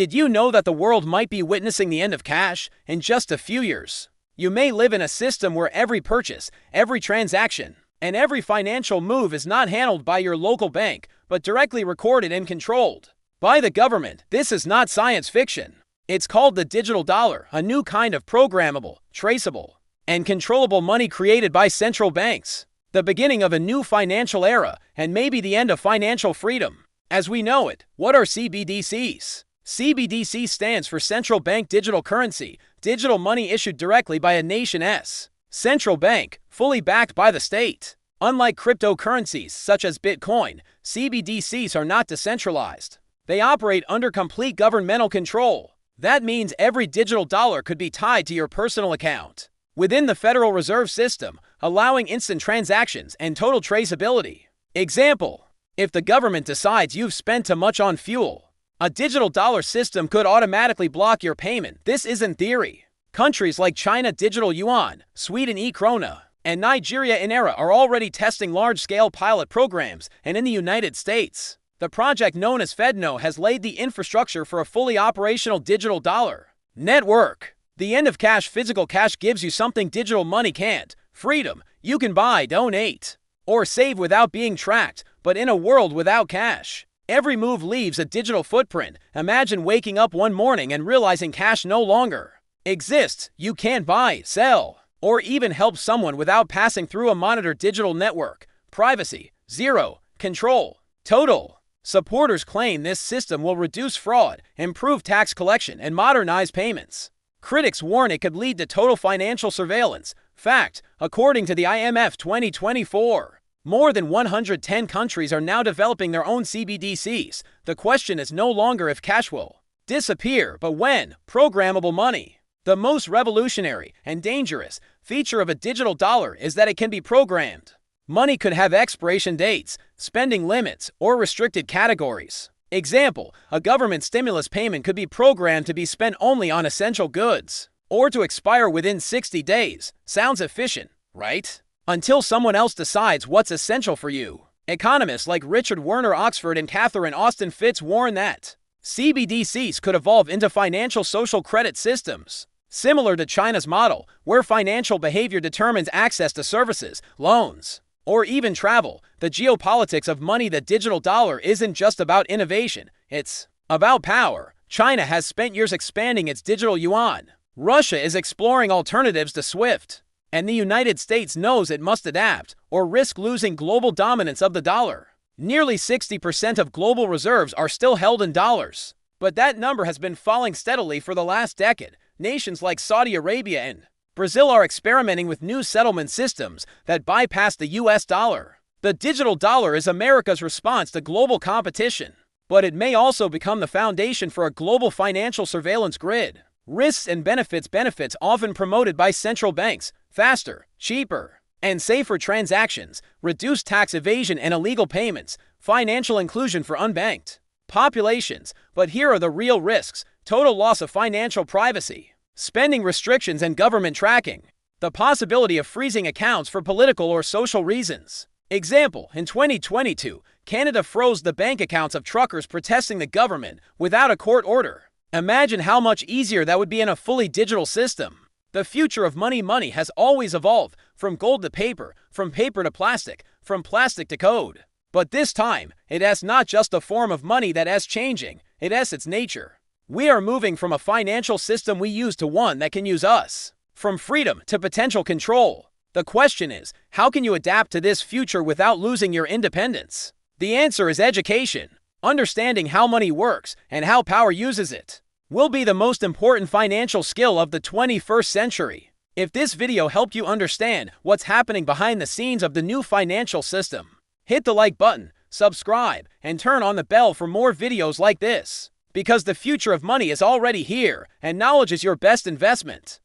Did you know that the world might be witnessing the end of cash in just a few years? You may live in a system where every purchase, every transaction, and every financial move is not handled by your local bank, but directly recorded and controlled by the government. This is not science fiction. It's called the digital dollar, a new kind of programmable, traceable, and controllable money created by central banks. The beginning of a new financial era, and maybe the end of financial freedom as we know it. What are CBDCs? CBDC stands for Central Bank Digital Currency, digital money issued directly by a nation's central bank, fully backed by the state. Unlike cryptocurrencies such as Bitcoin, CBDCs are not decentralized. They operate under complete governmental control. That means every digital dollar could be tied to your personal account within the Federal Reserve System, allowing instant transactions and total traceability. Example: if the government decides you've spent too much on fuel, a digital dollar system could automatically block your payment. This isn't theory. Countries like China Digital Yuan, Sweden e-Krona, and Nigeria eNaira are already testing large-scale pilot programs, and in the United States, the project known as FedNow has laid the infrastructure for a fully operational digital dollar network. The end of cash. Physical cash gives you something digital money can't: freedom. You can buy, donate, or save without being tracked, but in a world without cash, every move leaves a digital footprint. Imagine waking up one morning and realizing cash no longer exists. You can't buy, sell, or even help someone without passing through a monitored digital network. Privacy, zero. Control, total. Supporters claim this system will reduce fraud, improve tax collection, and modernize payments. Critics warn it could lead to total financial surveillance. Fact: according to the IMF 2024, more than 110 countries are now developing their own CBDCs. The question is no longer if cash will disappear, but when. Programmable money. The most revolutionary and dangerous feature of a digital dollar is that it can be programmed. Money could have expiration dates, spending limits, or restricted categories. Example: a government stimulus payment could be programmed to be spent only on essential goods, or to expire within 60 days. Sounds efficient, right? Until someone else decides what's essential for you. Economists like Richard Werner Oxford and Catherine Austin Fitts warn that CBDCs could evolve into financial social credit systems, similar to China's model, where financial behavior determines access to services, loans, or even travel. The geopolitics of money. The digital dollar isn't just about innovation, it's about power. China has spent years expanding its digital yuan. Russia is exploring alternatives to SWIFT. And the United States knows it must adapt, or risk losing global dominance of the dollar. Nearly 60% of global reserves are still held in dollars, but that number has been falling steadily for the last decade. Nations like Saudi Arabia and Brazil are experimenting with new settlement systems that bypass the US dollar. The digital dollar is America's response to global competition, but it may also become the foundation for a global financial surveillance grid. Risks and benefits. Benefits often promoted by central banks: faster, cheaper, and safer transactions, reduced tax evasion and illegal payments, financial inclusion for unbanked populations. But here are the real risks: total loss of financial privacy, spending restrictions and government tracking, the possibility of freezing accounts for political or social reasons. Example: in 2022, Canada froze the bank accounts of truckers protesting the government without a court order. Imagine how much easier that would be in a fully digital system. The future of money. Money has always evolved, from gold to paper, from paper to plastic, from plastic to code. But this time, it has not just the form of money that is changing, it has its nature. We are moving from a financial system we use to one that can use us. From freedom to potential control. The question is, how can you adapt to this future without losing your independence? The answer is education. Understanding how money works and how power uses it will be the most important financial skill of the 21st century. If this video helped you understand what's happening behind the scenes of the new financial system, hit the like button, subscribe, and turn on the bell for more videos like this. Because the future of money is already here, and knowledge is your best investment.